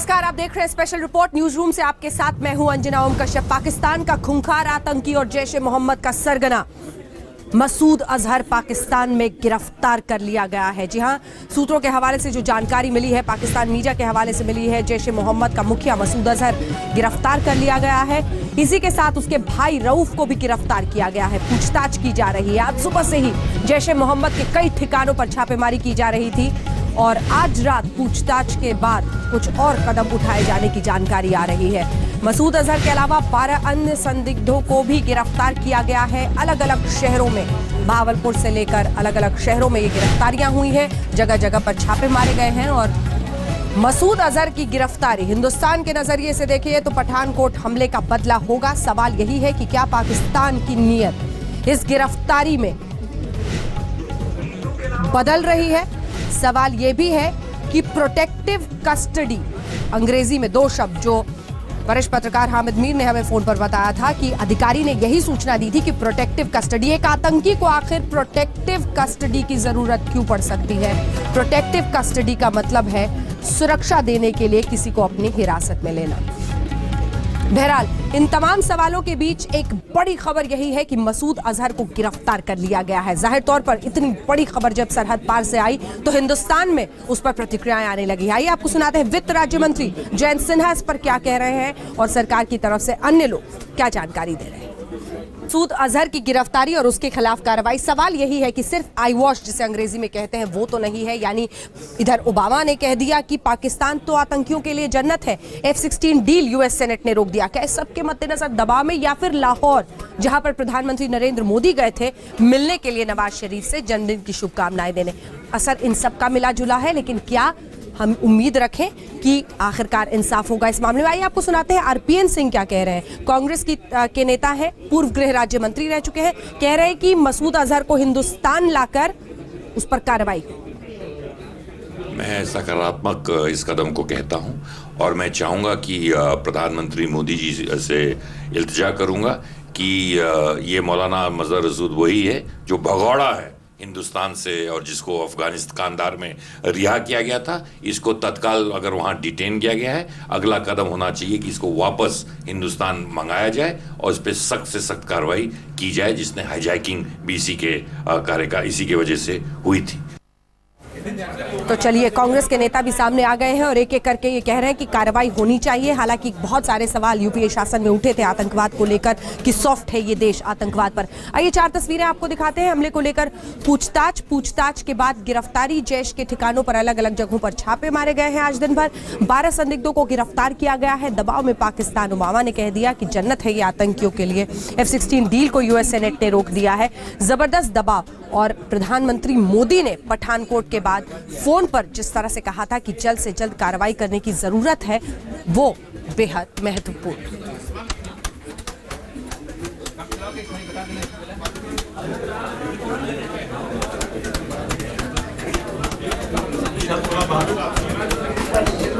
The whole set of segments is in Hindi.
नमस्कार, आप देख रहे हैं स्पेशल रिपोर्ट न्यूज रूम से। आपके साथ मैं हूं अंजना ओम कश्यप। पाकिस्तान का खूंखार आतंकी और जैश ए मोहम्मद का सरगना मसूद अजहर पाकिस्तान में गिरफ्तार कर लिया गया है। जी हां, सूत्रों के हवाले से जो जानकारी मिली है, पाकिस्तान मीडिया के हवाले से मिली है, जैश ए मोहम्मद का मुखिया मसूद अजहर गिरफ्तार कर लिया गया है। इसी के साथ उसके भाई रऊफ को भी गिरफ्तार किया गया है। पूछताछ की जा रही है। आज सुबह से ही जैश ए मोहम्मद के कई ठिकानों पर छापेमारी की जा रही थी और आज रात पूछताछ के बाद कुछ और कदम उठाए जाने की जानकारी आ रही है। मसूद अजहर के अलावा 12 अन्य संदिग्धों को भी गिरफ्तार किया गया है। अलग अलग शहरों में, भावलपुर से लेकर अलग अलग शहरों में ये गिरफ्तारियां हुई हैं। जगह जगह पर छापे मारे गए हैं और मसूद अजहर की गिरफ्तारी हिंदुस्तान के नजरिए से देखिए तो पठानकोट हमले का बदला होगा। सवाल यही है कि क्या पाकिस्तान की नीयत इस गिरफ्तारी में बदल रही है। सवाल यह भी है कि प्रोटेक्टिव कस्टडी, अंग्रेजी में दो शब्द जो वरिष्ठ पत्रकार हामिद मीर ने हमें फोन पर बताया था कि अधिकारी ने यही सूचना दी थी कि प्रोटेक्टिव कस्टडी, एक आतंकी को आखिर प्रोटेक्टिव कस्टडी की जरूरत क्यों पड़ सकती है। प्रोटेक्टिव कस्टडी का मतलब है सुरक्षा देने के लिए किसी को अपनी हिरासत में लेना। बहरहाल इन तमाम सवालों के बीच एक बड़ी खबर यही है कि मसूद अजहर को गिरफ्तार कर लिया गया है। जाहिर तौर पर इतनी बड़ी खबर जब सरहद पार से आई तो हिंदुस्तान में उस पर प्रतिक्रियाएं आने लगी। आइए आपको सुनाते हैं वित्त राज्य मंत्री जयंत सिन्हा इस पर क्या कह रहे हैं और सरकार की तरफ से अन्य लोग क्या जानकारी दे रहे हैं। मसूद अजहर की गिरफ्तारी और उसके खिलाफ कार्रवाई, सवाल यही है कि सिर्फ आई वॉश जिसे अंग्रेजी में कहते हैं वो तो नहीं है। यानी इधर ओबामा ने कह दिया कि पाकिस्तान तो आतंकियों के लिए जन्नत है, F-16 डील यूएस सेनेट ने रोक दिया। क्या इस सबके मद्देनजर दबाव में, या फिर लाहौर जहां पर प्रधानमंत्री नरेंद्र मोदी गए थे मिलने के लिए नवाज शरीफ से जन्मदिन की शुभकामनाएं देने, असर इन सब का मिला जुला है। लेकिन क्या हम उम्मीद रखें कि आखिरकार इंसाफ होगा इस मामले में। आइए आपको सुनाते हैं आरपीएन सिंह क्या कह रहे हैं। कांग्रेस के नेता हैं, पूर्व गृह राज्य मंत्री रह चुके हैं। कह रहे हैं कि मसूद अजहर को हिंदुस्तान लाकर उस पर कार्रवाई। मैं सकारात्मक इस कदम को कहता हूं और मैं चाहूंगा कि प्रधानमंत्री मोदी जी से इल्तिजा करूंगा कि ये मौलाना मजहर रसूद वही है जो भगौड़ा है हिंदुस्तान से और जिसको अफगानिस्तान में रिहा किया गया था। इसको तत्काल अगर वहां डिटेन किया गया है, अगला कदम होना चाहिए कि इसको वापस हिंदुस्तान मंगाया जाए और इस पर सख्त से सख्त कार्रवाई की जाए, जिसने हाईजैकिंग भी इसी की वजह से हुई थी। तो चलिए, कांग्रेस के नेता भी सामने आ गए हैं और एक एक करके ये कह रहे हैं कि कार्रवाई होनी चाहिए। हालांकि बहुत सारे सवाल यूपीए शासन में उठे थे आतंकवाद को लेकर कि सॉफ्ट है ये देश आतंकवाद पर। आइए 4 तस्वीरें आपको दिखाते हैं हमले को लेकर। पूछताछ के बाद गिरफ्तारी, जैश के ठिकानों पर अलग अलग जगहों पर छापे मारे गए हैं। आज दिन भर 12 संदिग्धों को गिरफ्तार किया गया है। दबाव में पाकिस्तान, ओबामा ने कह दिया कि जन्नत है ये आतंकियों के लिए। F-16 डील को यूएस सेनेट ने रोक दिया है। जबरदस्त दबाव और प्रधानमंत्री मोदी ने पठानकोट के बाद फोन पर जिस तरह से कहा था कि जल्द से जल्द कार्रवाई करने की जरूरत है, वो बेहद महत्वपूर्ण।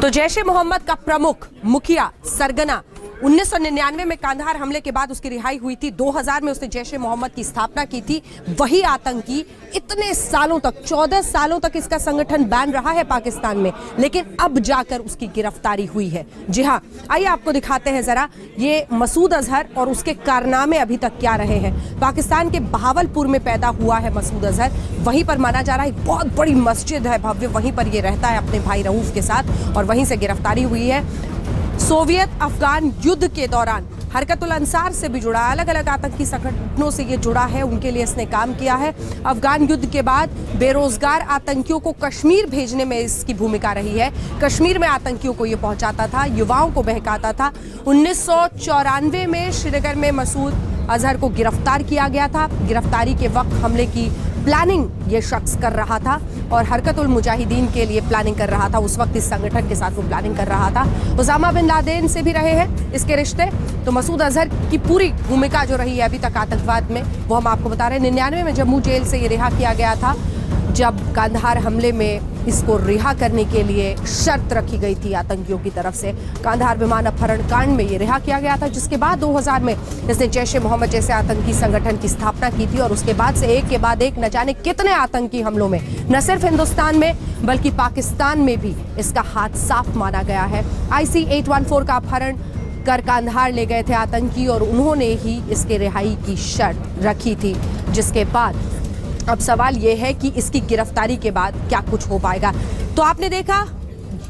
तो जैश ए मोहम्मद का प्रमुख मुखिया सरगना 1999 में कांधार हमले के बाद उसकी रिहाई हुई थी। 2000 में उसने जैश ए मोहम्मद की स्थापना की थी। वही आतंकी इतने सालों तक, 14 सालों तक इसका संगठन बैन रहा है पाकिस्तान में, लेकिन अब जाकर उसकी गिरफ्तारी हुई है। जी हाँ, आइए आपको दिखाते हैं जरा ये मसूद अजहर और उसके कारनामे अभी तक क्या रहे हैं। पाकिस्तान के भावलपुर में पैदा हुआ है मसूद अजहर। वहीं पर माना जा रहा है एक बहुत बड़ी मस्जिद है भव्य, वहीं पर ये रहता है अपने भाई रऊफ के साथ और वहीं से गिरफ्तारी हुई है। सोवियत अफगान युद्ध के दौरान हरकतुल अंसार से भी जुड़ा, अलग अलग आतंकी संगठनों से ये जुड़ा है, उनके लिए इसने काम किया है। अफगान युद्ध के बाद बेरोजगार आतंकियों को कश्मीर भेजने में इसकी भूमिका रही है। कश्मीर में आतंकियों को ये पहुंचाता था, युवाओं को बहकाता था। 1994 में श्रीनगर में मसूद अजहर को गिरफ्तार किया गया था। गिरफ्तारी के वक्त हमले की प्लानिंग ये शख्स कर रहा था और हरकतुल मुजाहिदीन के लिए प्लानिंग कर रहा था। उस वक्त इस संगठन के साथ वो प्लानिंग कर रहा था। उसामा बिन लादेन से भी रहे हैं इसके रिश्ते। तो मसूद अजहर की पूरी भूमिका जो रही है अभी तक आतंकवाद में, वो हम आपको बता रहे हैं। 99 में जम्मू जेल से ये रिहा किया गया था जब कांधार हमले में इसको रिहा करने के लिए शर्त रखी गई थी आतंकियों की तरफ से। कांधार विमान अपहरण कांड में ये रिहा किया गया था, जिसके बाद 2000 में इसने जैश ए मोहम्मद जैसे आतंकी संगठन की स्थापना की थी और उसके बाद से एक के बाद एक न जाने कितने आतंकी हमलों में न सिर्फ हिंदुस्तान में बल्कि पाकिस्तान में भी इसका हाथ साफ माना गया है। IC 814 का अपहरण कर कांधार ले गए थे आतंकी और उन्होंने ही इसके रिहाई की शर्त रखी थी, जिसके बाद अब सवाल यह है कि इसकी गिरफ्तारी के बाद क्या कुछ हो पाएगा। तो आपने देखा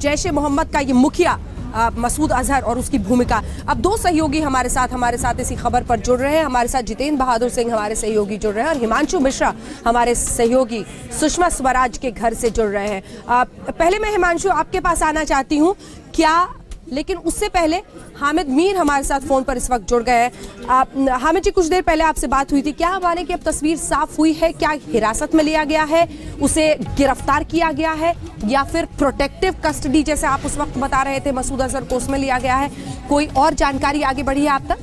जैश ए मोहम्मद का ये मुखिया मसूद अजहर और उसकी भूमिका। अब दो सहयोगी हमारे साथ इसी खबर पर जुड़ रहे हैं। हमारे साथ जितेंद्र बहादुर सिंह हमारे सहयोगी जुड़ रहे हैं और हिमांशु मिश्रा हमारे सहयोगी सुषमा स्वराज के घर से जुड़ रहे हैं। पहले मैं हिमांशु आपके पास आना चाहती हूँ, लेकिन उससे पहले हामिद मीर हमारे साथ फोन पर इस वक्त जुड़ गए हैं। हामिद जी, कुछ देर पहले आपसे बात हुई थी, क्या हमारे की अब तस्वीर साफ हुई है? क्या हिरासत में लिया गया है, उसे गिरफ्तार किया गया है या फिर प्रोटेक्टिव कस्टडी जैसे आप उस वक्त बता रहे थे मसूद अजहर को, उसमें लिया गया है? कोई और जानकारी आगे बढ़ी है आप तक?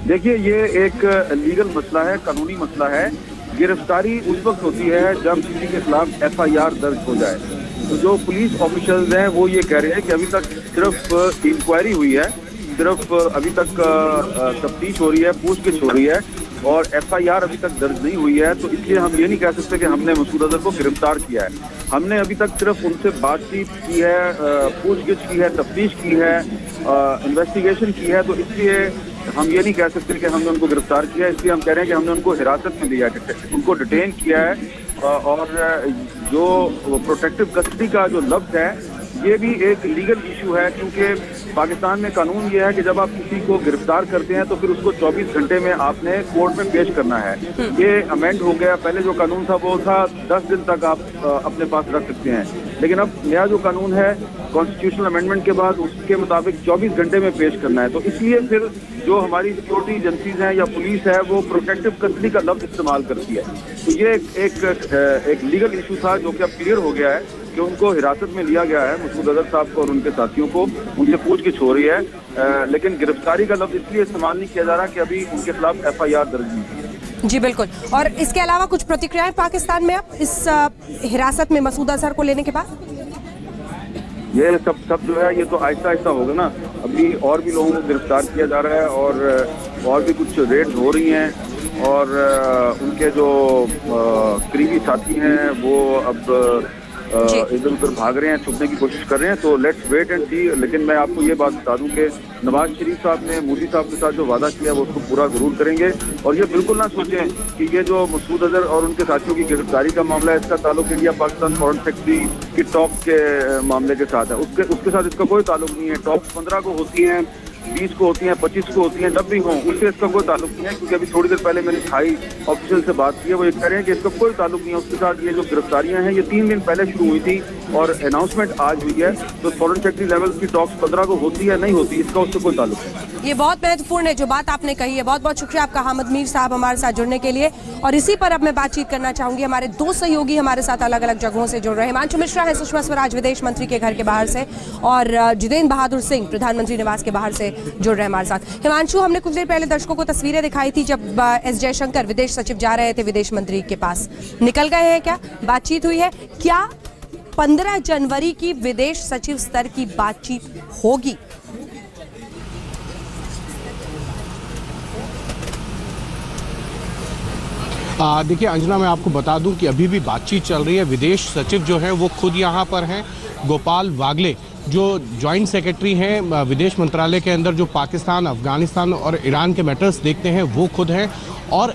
देखिए, ये एक लीगल मसला है, कानूनी मसला है। गिरफ्तारी उस वक्त होती है जब किसी के खिलाफ FIR दर्ज हो जाए। तो जो पुलिस ऑफिसर्स हैं वो ये कह रहे हैं कि अभी तक सिर्फ इंक्वायरी हुई है, सिर्फ अभी तक तफ्तीश हो रही है, पूछगिछ हो रही है और FIR अभी तक दर्ज नहीं हुई है। तो इसलिए हम ये नहीं कह सकते कि हमने मसूद अजहर को गिरफ्तार किया है। हमने अभी तक सिर्फ उनसे बातचीत की है, पूछगिछ की है, तफ्तीश की है, इन्वेस्टिगेशन की है। तो इसलिए हम ये नहीं कह सकते कि हमने उनको गिरफ्तार किया है। इसलिए हम कह रहे हैं कि हमने उनको हिरासत में लिया है, उनको डिटेन किया है। और जो प्रोटेक्टिव कस्टडी का जो लफ्ज़ है ये भी एक लीगल इशू है, क्योंकि पाकिस्तान में कानून ये है कि जब आप किसी को गिरफ्तार करते हैं तो फिर उसको 24 घंटे में आपने कोर्ट में पेश करना है। ये अमेंड हो गया। पहले जो कानून था वो था 10 दिन तक आप अपने पास रख सकते हैं, लेकिन अब नया जो कानून है कॉन्स्टिट्यूशनल अमेंडमेंट के बाद उसके मुताबिक 24 घंटे में पेश करना है। तो इसलिए फिर जो हमारी सिक्योरिटी एजेंसीज हैं या पुलिस है वो प्रोटेक्टिव कस्टडी का लफ्ज़ इस्तेमाल करती है। तो ये एक लीगल इशू था जो कि अब क्लियर हो गया है कि उनको हिरासत में लिया गया है, मसूद अजहर साहब को और उनके साथियों को। उनसे पूछगिछ हो रही है, लेकिन गिरफ्तारी का लफ्ज़ इसलिए इस्तेमाल नहीं किया जा रहा कि अभी उनके खिलाफ FIR दर्ज नहीं है। जी बिल्कुल। और इसके अलावा कुछ प्रतिक्रियाएं पाकिस्तान में अब इस हिरासत में मसूद अजहर को लेने के बाद? ये सब जो है ये तो आहिस्ता आहिस्ता होगा ना। अभी और भी लोगों को गिरफ्तार किया जा रहा है और भी कुछ रेड्स हो रही हैं और उनके जो करीबी साथी हैं वो अब इधर उधर भाग रहे हैं, छुपने की कोशिश कर रहे हैं। तो लेट्स वेट एंड सी। लेकिन मैं आपको ये बात बता दूं कि नवाज शरीफ साहब ने मोदी साहब के साथ जो वादा किया वो उसको पूरा जरूर करेंगे। और ये बिल्कुल ना सोचें कि ये जो मसूद अजहर और उनके साथियों की गिरफ्तारी का मामला है इसका ताल्लुक इंडिया पाकिस्तान फॉरेन सेक्रेटरी की टॉप के मामले के साथ है। उसके साथ इसका कोई ताल्लुक नहीं है। टॉप 15 को होती हैं, 20 को होती हैं, 25 को होती हैं, जब भी हों उससे इसका कोई ताल्लुक नहीं है। क्योंकि अभी थोड़ी देर पहले मैंने हाई ऑफिशियल से बात की है, वो ये कह रहे हैं कि इसका कोई ताल्लुक नहीं है उसके साथ। ये जो गिरफ्तारियां हैं ये 3 दिन पहले शुरू हुई थी और अनाउंसमेंट आज हुई है। तो फॉरेन सेक्रेटरी लेवल की टॉक्स 15 को होती है, नहीं होती, इसका उससे कोई ताल्लुक नहीं। ये बहुत महत्वपूर्ण है जो बात आपने कही है। बहुत बहुत शुक्रिया आपका हामिद मीर साहब हमारे साथ जुड़ने के लिए। और इसी पर अब मैं बातचीत करना चाहूंगी। हमारे दो सहयोगी हमारे साथ अलग अलग जगहों से जुड़ रहे हैं। हिमांशु मिश्रा है सुषमा स्वराज विदेश मंत्री के घर के बाहर से और जितेंद्र बहादुर सिंह प्रधानमंत्री निवास के बाहर से जुड़ रहे हैं हमारे साथ। हिमांशु, हमने कुछ देर पहले दर्शकों को तस्वीरें दिखाई थी जब S जयशंकर विदेश सचिव जा रहे थे विदेश मंत्री के पास। निकल गए हैं क्या? बातचीत हुई है क्या? 15 जनवरी की विदेश सचिव स्तर की बातचीत होगी? देखिए अंजना, मैं आपको बता दूं कि अभी भी बातचीत चल रही है। विदेश सचिव जो है वो खुद यहाँ पर हैं। गोपाल वागले जो जॉइंट सेक्रेटरी हैं विदेश मंत्रालय के अंदर, जो पाकिस्तान, अफगानिस्तान और ईरान के मैटर्स देखते हैं, वो खुद हैं। और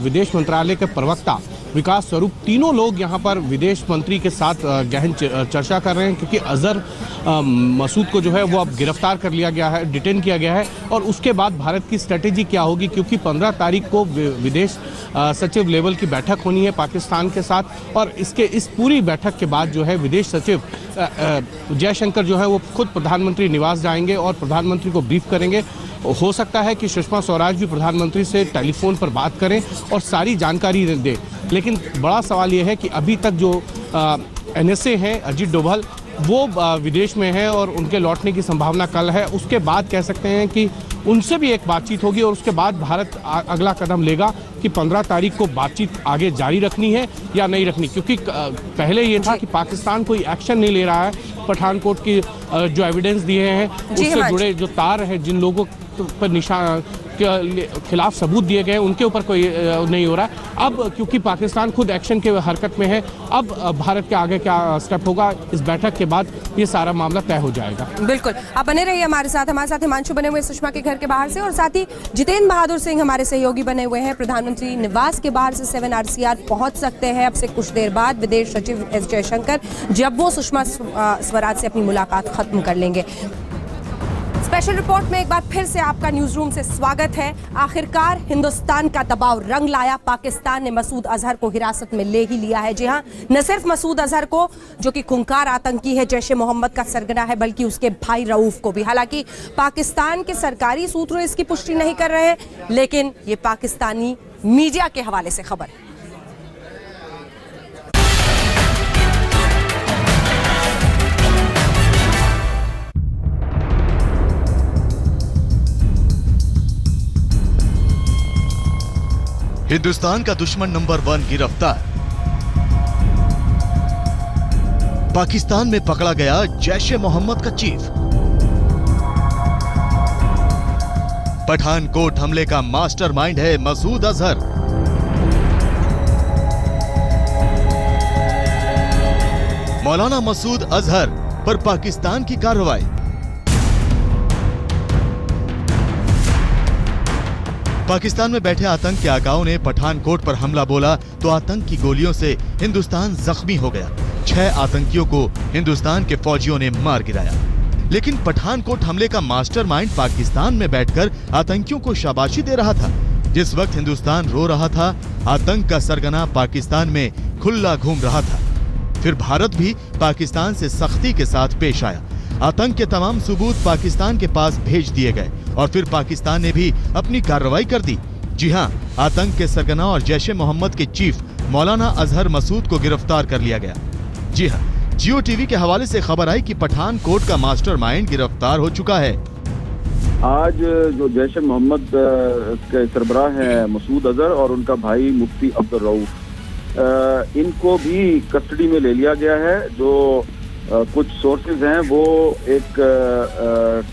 विदेश मंत्रालय के प्रवक्ता विकास स्वरूप, तीनों लोग यहाँ पर विदेश मंत्री के साथ गहन चर्चा कर रहे हैं। क्योंकि अजहर मसूद को जो है वो अब गिरफ्तार कर लिया गया है, डिटेन किया गया है। और उसके बाद भारत की स्ट्रेटेजी क्या होगी, क्योंकि 15 तारीख को विदेश सचिव लेवल की बैठक होनी है पाकिस्तान के साथ। और इस पूरी बैठक के बाद जो है विदेश सचिव जयशंकर जो है वो खुद प्रधानमंत्री निवास जाएंगे और प्रधानमंत्री को ब्रीफ करेंगे। हो सकता है कि सुषमा स्वराज भी प्रधानमंत्री से टेलीफोन पर बात करें और सारी जानकारी दें। लेकिन बड़ा सवाल ये है कि अभी तक जो NSA हैं, अजीत डोभाल, वो विदेश में है और उनके लौटने की संभावना कल है। उसके बाद कह सकते हैं कि उनसे भी एक बातचीत होगी और उसके बाद भारत अगला कदम लेगा कि 15 तारीख को बातचीत आगे जारी रखनी है या नहीं रखनी, क्योंकि पहले ये था कि पाकिस्तान कोई एक्शन नहीं ले रहा है। पठानकोट की जो एविडेंस दिए हैं उससे जुड़े जो तार हैं, जिन लोगों पर निशान के खिलाफ सबूत दिए गए उनके ऊपर कोई नहीं हो रहा है। अब क्योंकि पाकिस्तान खुद एक्शन के हरकत में है, अब भारत के आगे क्या स्टेप होगा, इस बैठक के बाद ये सारा मामला तय हो जाएगा। बिल्कुल, आप बने रहिए हमारे साथ हिमांशु बने हुए सुषमा के घर के बाहर से, और साथ ही जितेंद्र बहादुर सिंह हमारे सहयोगी बने हुए हैं प्रधानमंत्री निवास के बाहर से 7 RCR पहुंच सकते हैं अब से कुछ देर बाद विदेश सचिव एस जयशंकर, जब वो सुषमा स्वराज से अपनी मुलाकात खत्म कर लेंगे। स्पेशल रिपोर्ट में एक बार फिर से आपका न्यूज रूम से स्वागत है। आखिरकार हिंदुस्तान का दबाव रंग लाया, पाकिस्तान ने मसूद अजहर को हिरासत में ले ही लिया है। जी हां, न सिर्फ मसूद अजहर को जो कि खूंखार आतंकी है, जैश ए मोहम्मद का सरगना है, बल्कि उसके भाई रऊफ को भी। हालांकि पाकिस्तान के सरकारी सूत्र इसकी पुष्टि नहीं कर रहे हैं, लेकिन ये पाकिस्तानी मीडिया के हवाले से खबर है। हिंदुस्तान का दुश्मन नंबर 1 गिरफ्तार। पाकिस्तान में पकड़ा गया जैश-ए मोहम्मद का चीफ। पठानकोट हमले का मास्टरमाइंड है मसूद अजहर। मौलाना मसूद अजहर पर पाकिस्तान की कार्रवाई। पाकिस्तान में बैठे आतंक के आकाओं ने पठानकोट पर हमला बोला तो आतंक की गोलियों से हिंदुस्तान जख्मी हो गया। 6 आतंकियों को हिंदुस्तान के फौजियों ने मार गिराया। लेकिन पठानकोट हमले का मास्टरमाइंड पाकिस्तान में बैठकर आतंकियों को शाबाशी दे रहा था। जिस वक्त हिंदुस्तान रो रहा था, आतंक का सरगना पाकिस्तान में खुला घूम रहा था। फिर भारत भी पाकिस्तान से सख्ती के साथ पेश आया। आतंक के तमाम सबूत पाकिस्तान के पास भेज दिए गए और फिर पाकिस्तान ने भी अपनी कार्रवाई कर दी। जी हां, आतंक के सरगना और जैश-ए मोहम्मद के चीफ मौलाना अजहर मसूद को गिरफ्तार कर लिया गया। जी हां, जियो टीवी के हवाले से खबर आई कि पठानकोट का मास्टरमाइंड गिरफ्तार हो चुका है। आज जो जैश-ए मोहम्मद के सरबराह है मसूद अजहर और उनका भाई मुफ्ती अब्दुल रऊफ, इनको भी कस्टडी में ले लिया गया है। जो कुछ सोर्सेज हैं वो एक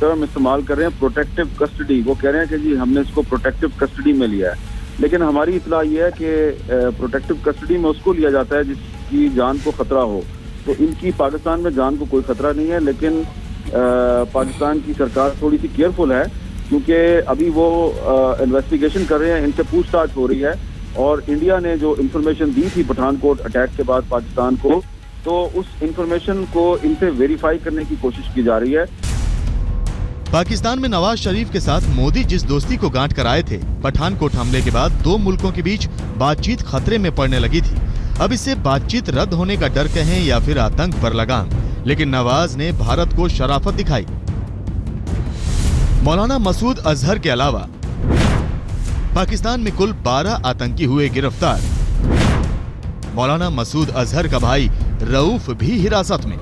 टर्म इस्तेमाल कर रहे हैं, प्रोटेक्टिव कस्टडी। वो कह रहे हैं कि जी हमने इसको प्रोटेक्टिव कस्टडी में लिया है, लेकिन हमारी इत्तला ये है कि प्रोटेक्टिव कस्टडी में उसको लिया जाता है जिसकी जान को खतरा हो। तो इनकी पाकिस्तान में जान को कोई खतरा नहीं है, लेकिन पाकिस्तान की सरकार थोड़ी सी केयरफुल है, क्योंकि अभी वो इन्वेस्टिगेशन कर रहे हैं, इनसे पूछताछ हो रही है। और इंडिया ने जो इंफॉर्मेशन दी थी पठानकोट अटैक के बाद पाकिस्तान को, तो उस इंफॉर्मेशन को इनसे वेरीफाई करने की कोशिश की जा रही है। पाकिस्तान में नवाज शरीफ के साथ मोदी जिस दोस्ती को गांठ कर आए थे, पठानकोट हमले के बाद 2 मुल्कों के बीच बातचीत खतरे में पड़ने लगी थी। अब इससे बातचीत रद्द होने का डर कहें या फिर आतंक पर लगाम, लेकिन नवाज ने भारत को शराफत दिखाई। मौलाना मसूद अजहर के अलावा पाकिस्तान में कुल 12 आतंकी हुए गिरफ्तार। मौलाना मसूद अजहर का भाई रऊफ भी हिरासत में।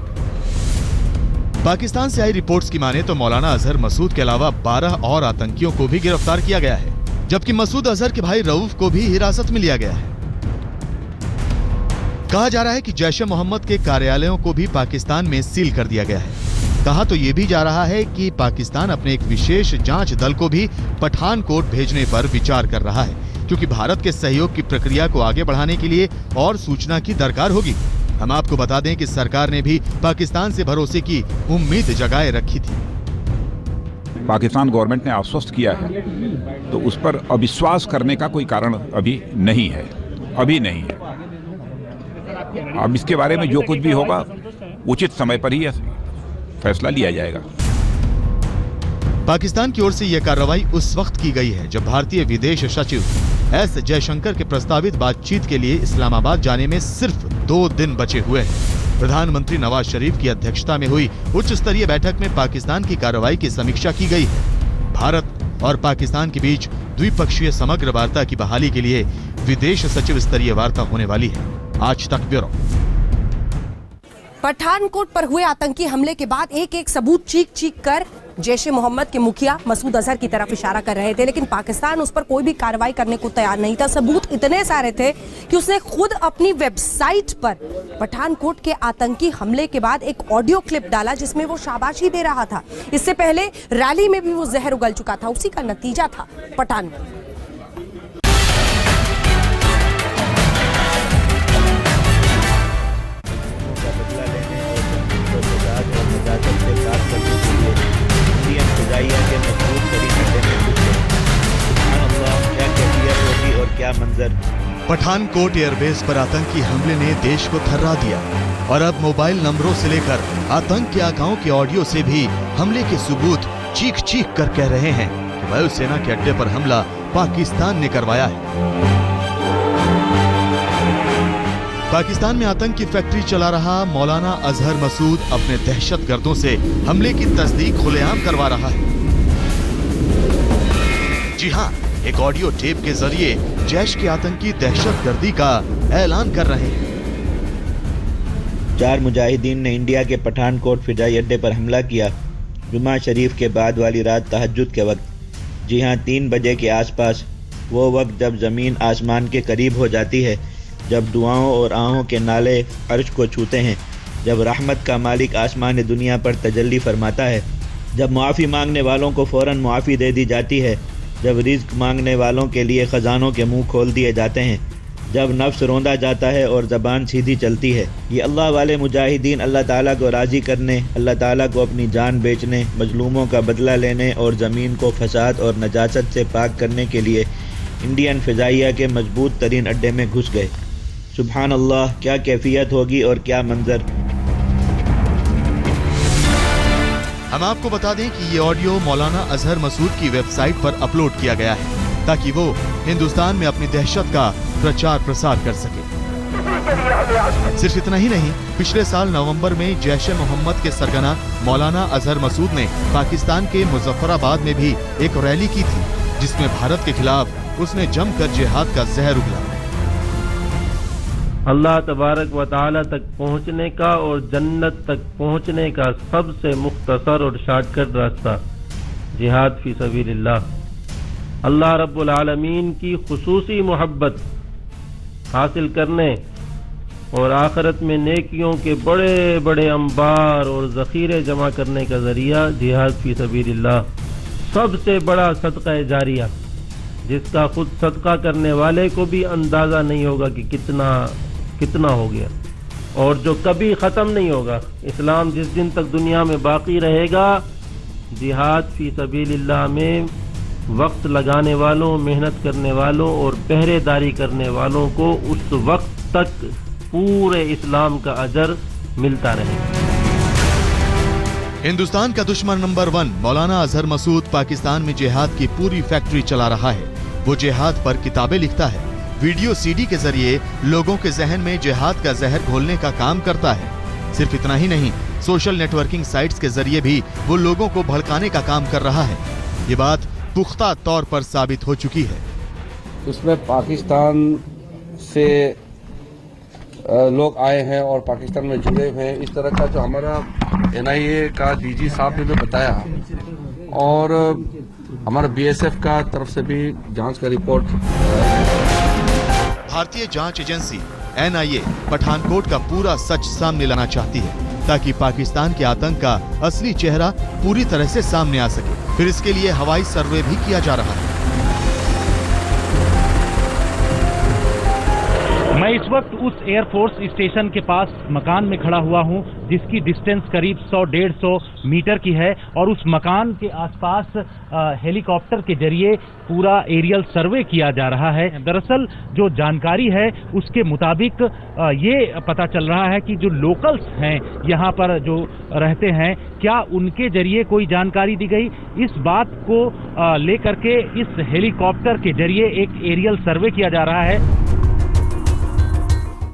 पाकिस्तान से आई रिपोर्ट्स की माने तो मौलाना अजहर मसूद के अलावा 12 और आतंकियों को भी गिरफ्तार किया गया है, जबकि मसूद अजहर के भाई रऊफ को भी हिरासत में लिया गया है। कहा जा रहा है कि जैश-ए मोहम्मद के कार्यालयों को भी पाकिस्तान में सील कर दिया गया है। कहा तो ये भी जा रहा है कि पाकिस्तान अपने एक विशेष जांच दल को भी पठानकोट भेजने पर विचार कर रहा है, क्योंकि भारत के सहयोग की प्रक्रिया को आगे बढ़ाने के लिए और सूचना की दरकार होगी। हम आपको बता दें कि सरकार ने भी पाकिस्तान से भरोसे की उम्मीद जगाए रखी थी। पाकिस्तान गवर्नमेंट ने आश्वस्त किया है, तो उस पर अविश्वास करने का कोई कारण अभी नहीं है, अभी नहीं है। अब इसके बारे में जो कुछ भी होगा उचित समय पर ही फैसला लिया जाएगा। पाकिस्तान की ओर से यह कार्रवाई उस वक्त की गई है जब भारतीय विदेश सचिव एस जयशंकर के प्रस्तावित बातचीत के लिए इस्लामाबाद जाने में सिर्फ 2 दिन बचे हुए हैं। प्रधानमंत्री नवाज शरीफ की अध्यक्षता में हुई उच्च स्तरीय बैठक में पाकिस्तान की कार्रवाई की समीक्षा की गई है। भारत और पाकिस्तान के बीच द्विपक्षीय समग्र वार्ता की बहाली के लिए विदेश सचिव स्तरीय वार्ता होने वाली है। आज तक ब्यूरो। पठानकोट पर हुए आतंकी हमले के बाद एक एक सबूत चीख चीख कर जैश-ए मोहम्मद के मुखिया मसूद अजहर की तरफ इशारा कर रहे थे, लेकिन पाकिस्तान उस पर कोई भी कार्रवाई करने को तैयार नहीं था। सबूत इतने सारे थे कि उसने खुद अपनी वेबसाइट पर पठानकोट के आतंकी हमले के बाद एक ऑडियो क्लिप डाला जिसमें वो शाबाशी दे रहा था। इससे पहले रैली में भी वो जहर उगल चुका था, उसी का नतीजा था पठानकोट। क्या मंजर। पठानकोट एयरबेस पर आतंकी हमले ने देश को थर्रा दिया और अब मोबाइल नंबरों से लेकर आतंक के आकाओं के ऑडियो से भी हमले के सबूत चीख चीख कर कह रहे हैं कि वायुसेना के अड्डे पर हमला पाकिस्तान ने करवाया है। पाकिस्तान में आतंक की फैक्ट्री चला रहा मौलाना अजहर मसूद अपने दहशतगर्दों से हमले की तस्दीक खुलेआम करवा रहा है। जी हाँ, एक ऑडियो टेप के जरिए जैश के आतंकी दहशतगर्दी का ऐलान कर रहे हैं। 4 मुजाहिदीन ने इंडिया के पठानकोट फिजाई अड्डे पर हमला किया। जुमा शरीफ के बाद वाली रात तहज्जुद के वक्त। जी हाँ, 3 बजे के आसपास, वो वक्त जब ज़मीन आसमान के करीब हो जाती है, जब दुआओं और आहों के नाले अर्श को छूते हैं, जब रहमत का मालिक आसमान दुनिया पर तजल्ली फरमाता है, जब मुआफ़ी मांगने वालों को फ़ौरन मुआफ़ी दे दी जाती है, जब रिज़्क़ मांगने वालों के लिए ख़जानों के मुंह खोल दिए जाते हैं, जब नफ्स रोंदा जाता है और ज़बान सीधी चलती है। ये अल्लाह वाले मुजाहिदीन अल्लाह ताला को राज़ी करने, अल्लाह ताला को अपनी जान बेचने, मजलूमों का बदला लेने और ज़मीन को फसाद और नजासत से पाक करने के लिए इंडियन फ़िज़ाइया के मजबूत तरीन अड्डे में घुस गए। सुबहान अल्लाह, क्या कैफियत होगी और क्या मंजर। हम आपको बता दें कि ये ऑडियो मौलाना अजहर मसूद की वेबसाइट पर अपलोड किया गया है ताकि वो हिंदुस्तान में अपनी दहशत का प्रचार प्रसार कर सके। सिर्फ इतना ही नहीं, पिछले साल नवंबर में जैश-ए-मोहम्मद के सरगना मौलाना अजहर मसूद ने पाकिस्तान के मुजफ्फराबाद में भी एक रैली की थी जिसमें भारत के खिलाफ उसने जमकर जिहाद का जहर उगला। अल्लाह तबारक व तआला तक पहुँचने का और जन्नत तक पहुँचने का सबसे मुख्तसर और शॉर्टकट रास्ता जिहाद फी सबीलिल्लाह। अल्लाह रब्बुल आलमीन की खुसूसी मोहब्बत हासिल करने और आखिरत में नेकियों के बड़े बड़े अंबार और ज़ख़ीरे जमा करने का जरिया जिहाद फी सबीलिल्लाह। सबसे बड़ा सदका जारिया जिसका खुद सदका करने वाले को भी अंदाज़ा नहीं होगा कि कितना हो गया और जो कभी ख़त्म नहीं होगा। इस्लाम जिस दिन तक दुनिया में बाकी रहेगा, जिहाद फी सबीलिल्लाह में वक्त लगाने वालों, मेहनत करने वालों और पहरेदारी करने वालों को उस वक्त तक पूरे इस्लाम का अजर मिलता रहेगा। हिंदुस्तान का दुश्मन नंबर 1 मौलाना अजहर मसूद पाकिस्तान में जिहाद की पूरी फैक्ट्री चला रहा है। वो जिहाद पर किताबें लिखता है, वीडियो सीडी के जरिए लोगों के जहन में जिहाद का जहर घोलने का काम करता है। सिर्फ इतना ही नहीं, सोशल नेटवर्किंग साइट्स के जरिए भी वो लोगों को भड़काने का काम कर रहा है। ये बात पुख्ता तौर पर साबित हो चुकी है। उसमें पाकिस्तान से लोग आए हैं और पाकिस्तान में जुड़े हुए हैं। इस तरह का जो हमारा NIA का DG साहब ने बताया और हमारा BSF का तरफ से भी जांच का रिपोर्ट। भारतीय जांच एजेंसी NIA पठानकोट का पूरा सच सामने लाना चाहती है ताकि पाकिस्तान के आतंक का असली चेहरा पूरी तरह से सामने आ सके। फिर इसके लिए हवाई सर्वे भी किया जा रहा है। मैं इस वक्त उस एयरफोर्स स्टेशन के पास मकान में खड़ा हुआ हूं जिसकी डिस्टेंस करीब 100-150 मीटर की है और उस मकान के आसपास हेलीकॉप्टर के जरिए पूरा एरियल सर्वे किया जा रहा है। दरअसल जो जानकारी है उसके मुताबिक ये पता चल रहा है कि जो लोकल्स हैं यहाँ पर जो रहते हैं, क्या उनके जरिए कोई जानकारी दी गई, इस बात को लेकर के इस हेलीकॉप्टर के जरिए एक एरियल सर्वे किया जा रहा है।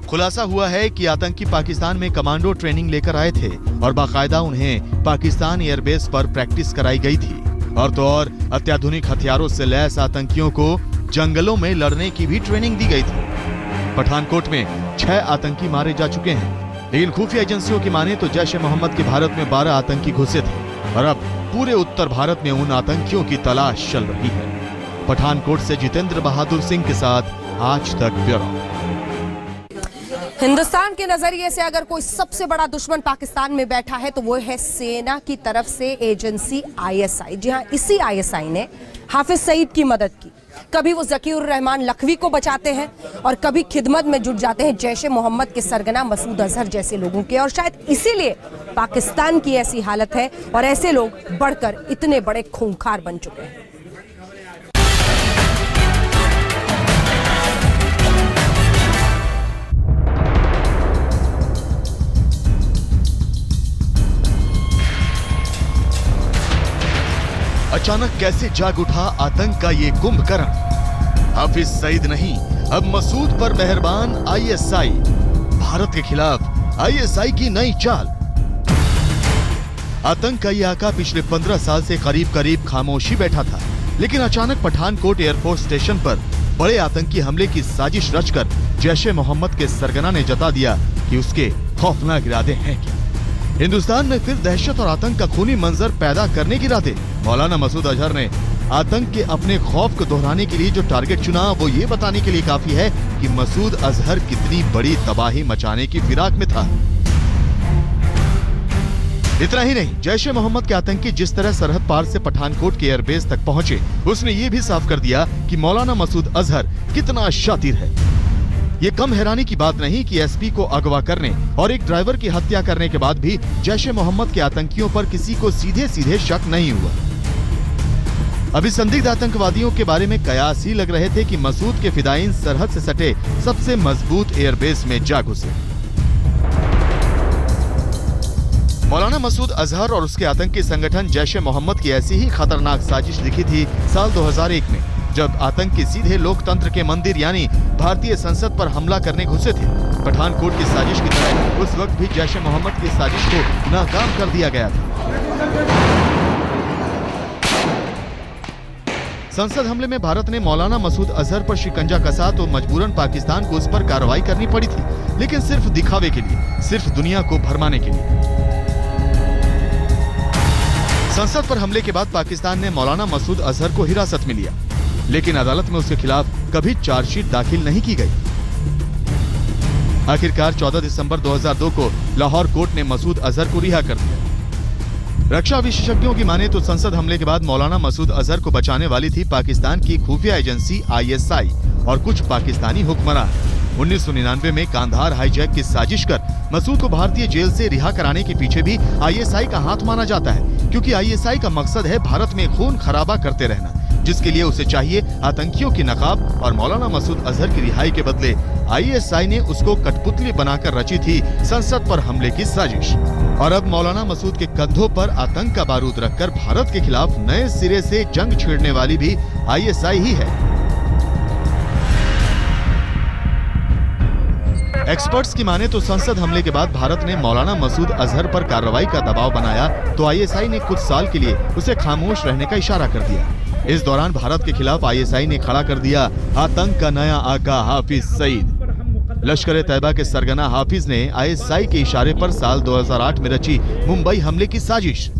खुलासा हुआ है कि आतंकी पाकिस्तान में कमांडो ट्रेनिंग लेकर आए थे और बाकायदा उन्हें पाकिस्तान एयरबेस पर प्रैक्टिस कराई गई थी। और तो और अत्याधुनिक हथियारों से लैस आतंकियों को जंगलों में लड़ने की भी ट्रेनिंग दी गई थी। पठानकोट में 6 आतंकी मारे जा चुके हैं। लेकिन खुफिया एजेंसियों की माने तो जैश ए मोहम्मद के भारत में 12 आतंकी घुसे थे और अब पूरे उत्तर भारत में उन आतंकियों की तलाश चल रही है। पठानकोट से जितेंद्र बहादुर सिंह के साथ आज तक ब्यूरो। हिंदुस्तान के नजरिए से अगर कोई सबसे बड़ा दुश्मन पाकिस्तान में बैठा है तो वो है सेना की तरफ से एजेंसी ISI। जी हां, इसी ISI ने हाफिज सईद की मदद की। कभी वो ज़कीउर रहमान लखवी को बचाते हैं और कभी खिदमत में जुट जाते हैं जैश ए मोहम्मद के सरगना मसूद अजहर जैसे लोगों के। और शायद इसीलिए पाकिस्तान की ऐसी हालत है और ऐसे लोग बढ़कर इतने बड़े खूंखार बन चुके हैं। अचानक कैसे जाग उठा आतंक का ये कुंभकर्ण। हाफिज सईद नहीं, अब मसूद पर मेहरबान ISI। भारत के खिलाफ ISI की नई चाल। आतंक का ये आका पिछले 15 साल से करीब करीब खामोशी बैठा था, लेकिन अचानक पठानकोट एयरफोर्स स्टेशन पर बड़े आतंकी हमले की साजिश रचकर जैश ए मोहम्मद के सरगना ने जता दिया कि उसके खौफनाक इरादे हैं क्या। हिंदुस्तान में फिर दहशत और आतंक का खूनी मंजर पैदा करने के इरादे। मौलाना मसूद अजहर ने आतंक के अपने खौफ को दोहराने के लिए जो टारगेट चुना वो ये बताने के लिए काफी है कि मसूद अजहर कितनी बड़ी तबाही मचाने की फिराक में था। इतना ही नहीं, जैश ए मोहम्मद के आतंकी जिस तरह सरहद पार से पठानकोट के एयरबेस तक पहुंचे, उसने ये भी साफ कर दिया कि मौलाना मसूद अजहर कितना शातिर है। ये कम हैरानी की बात नहीं कि SP को अगवा करने और एक ड्राइवर की हत्या करने के बाद भी जैश ए मोहम्मद के आतंकियों पर किसी को सीधे सीधे शक नहीं हुआ। अभी संदिग्ध आतंकवादियों के बारे में कयास ही लग रहे थे कि मसूद के फिदायीन सरहद से सटे सबसे मजबूत एयरबेस में जा घुसे। मौलाना मसूद अजहर और उसके आतंकी संगठन जैश ए मोहम्मद की ऐसी ही खतरनाक साजिश लिखी थी साल 2001 में, जब आतंकी सीधे लोकतंत्र के मंदिर यानी भारतीय संसद पर हमला करने घुसे थे। पठानकोट की साजिश की तरह उस वक्त भी जैश ए मोहम्मद की साजिश को नाकाम कर दिया गया था। संसद हमले में भारत ने मौलाना मसूद अजहर पर शिकंजा कसा तो मजबूरन पाकिस्तान को उस पर कार्रवाई करनी पड़ी थी, लेकिन सिर्फ दिखावे के लिए, सिर्फ दुनिया को भरमाने के लिए। संसद पर हमले के बाद पाकिस्तान ने मौलाना मसूद अजहर को हिरासत में लिया, लेकिन अदालत में उसके खिलाफ कभी चार्जशीट दाखिल नहीं की गई। आखिरकार 14 दिसंबर 2002 को लाहौर कोर्ट ने मसूद अजहर को रिहा कर दिया। रक्षा विशेषज्ञों की माने तो संसद हमले के बाद मौलाना मसूद अजहर को बचाने वाली थी पाकिस्तान की खुफिया एजेंसी ISI और कुछ पाकिस्तानी हुक्मरान। 1999 में कांधार हाईजैक की साजिश कर मसूद को भारतीय जेल से रिहा कराने के पीछे भी ISI का हाथ माना जाता है, क्योंकि ISI का मकसद है भारत में खून खराबा करते रहना, जिसके लिए उसे चाहिए आतंकियों की नकाब। और मौलाना मसूद अजहर की रिहाई के बदले ISI ने उसको कठपुतली बनाकर रची थी संसद पर हमले की साजिश। और अब मौलाना मसूद के कंधों पर आतंक का बारूद रखकर भारत के खिलाफ नए सिरे से जंग छेड़ने वाली भी ISI ही है। एक्सपर्ट्स की माने तो संसद हमले के बाद भारत ने मौलाना मसूद अजहर पर कार्रवाई का दबाव बनाया तो ISI ने कुछ साल के लिए उसे खामोश रहने का इशारा कर दिया। इस दौरान भारत के खिलाफ ISI ने खड़ा कर दिया आतंक का नया आका हाफिज सईद। लश्कर तैयबा के सरगना हाफिज ने ISI के इशारे पर साल 2008 में रची मुंबई हमले की साजिश।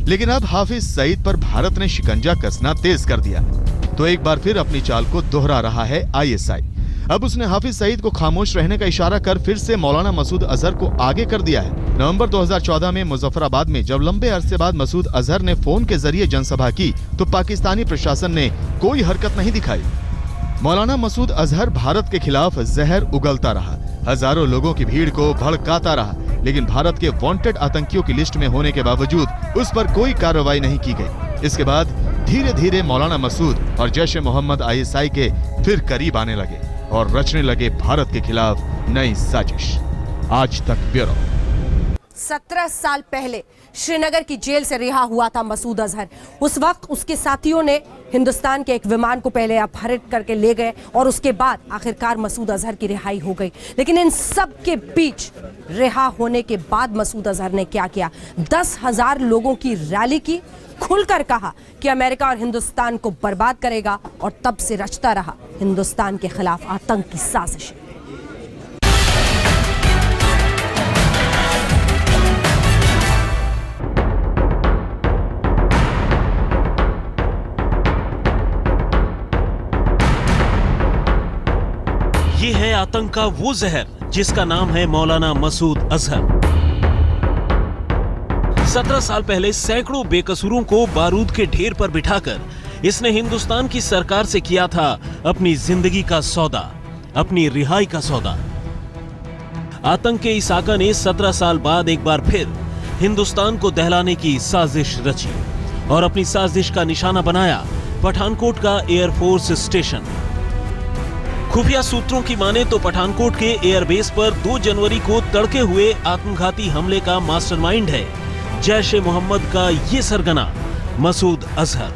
लेकिन अब हाफिज सईद पर भारत ने शिकंजा कसना तेज कर दिया, तो एक बार फिर अपनी चाल को दोहरा रहा है ISI। अब उसने हाफिज सईद को खामोश रहने का इशारा कर फिर से मौलाना मसूद अजहर को आगे कर दिया है। नवंबर 2014 में मुजफ्फराबाद में जब लंबे अरसे बाद मसूद अजहर ने फोन के जरिए जनसभा की तो पाकिस्तानी प्रशासन ने कोई हरकत नहीं दिखाई। मौलाना मसूद अजहर भारत के खिलाफ जहर उगलता रहा, हजारों लोगों की भीड़ को भड़काता रहा, लेकिन भारत के वांटेड आतंकियों की लिस्ट में होने के बावजूद उस पर कोई कार्रवाई नहीं की गई। इसके बाद धीरे धीरे मौलाना मसूद और जैश ए मोहम्मद ISI के फिर करीब आने लगे और रचने लगे भारत के खिलाफ नई साजिश। आज तक ब्यूरो। 17 साल पहले श्रीनगर की जेल से रिहा हुआ था मसूद अजहर। उस वक्त उसके साथियों ने हिंदुस्तान के एक विमान को पहले अपहरित करके ले गए और उसके बाद आखिरकार मसूद अजहर की रिहाई हो गई। लेकिन इन सब के बीच रिहा होने के बाद मसूद अजहर ने क्या किया? 10,000 लोगों की रैली की, खुलकर कहा कि अमेरिका और हिंदुस्तान को बर्बाद करेगा और तब से रचता रहा हिंदुस्तान के खिलाफ आतंक की साजिश। आतंक का वो जहर जिसका नाम है मौलाना मसूद अजहर। 17 साल पहले सैकड़ों बेकसूरों को बारूद के ढेर पर बिठाकर इसने हिंदुस्तान की सरकार से किया था अपनी जिंदगी का सौदा, अपनी रिहाई का सौदा। आतंक के इस आका ने 17 साल बाद एक बार फिर हिंदुस्तान को दहलाने की साजिश रची और अपनी साजिश का निशाना बनाया पठानकोट का एयरफोर्स स्टेशन। खुफिया सूत्रों की माने तो पठानकोट के एयरबेस पर 2 जनवरी को तड़के हुए आत्मघाती हमले का मास्टरमाइंड है जैश-ए-मोहम्मद का ये सरगना मसूद अजहर।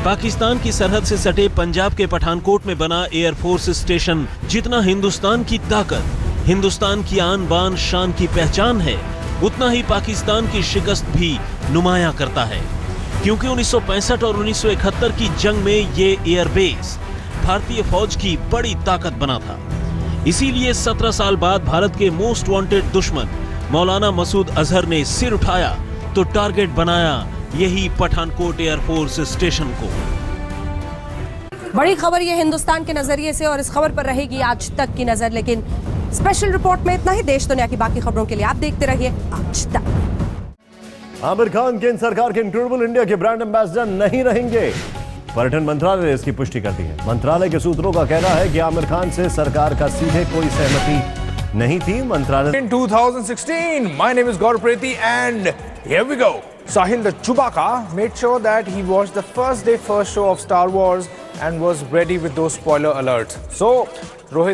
पाकिस्तान की सरहद से सटे पंजाब के पठानकोट में बना एयरफोर्स स्टेशन जितना हिंदुस्तान की ताकत, हिंदुस्तान की आन बान शान की पहचान है, उतना ही पाकिस्तान की शिकस्त भी नुमाया करता है। क्योंकि 1965 और 1971 की जंग में ये एयरबेस भारतीय फौज की बड़ी ताकत बना था। इसीलिए 17 साल बाद भारत के मोस्ट वांटेड दुश्मन मौलाना मसूद अजहर ने सिर उठाया तो टारगेट बनाया यही पठानकोट एयरफोर्स स्टेशन को। बड़ी खबर ये हिंदुस्तान के नजरिए से, और इस खबर पर रहेगी आज तक की नजर। लेकिन स्पेशल रिपोर्ट में इतना ही। देश दुनिया की बाकी खबरों के लिए आप देखते रहिए आज तक। आमिर खान केंद्र सरकार के इनक्रेडिबल इंडिया के ब्रांड एम्बेसडर नहीं रहेंगे। पर्यटन मंत्रालय ने इसकी पुष्टि कर दी है। मंत्रालय के सूत्रों का कहना है कि आमिर खान से सरकार का सीधे कोई सहमति नहीं थी। मंत्रालय In 2016, my name is Gaurav Preti and here we go. Sahil the Chewbacca made sure that he watched the first day first show of Star Wars and was ready with those spoiler alerts. So, Rohit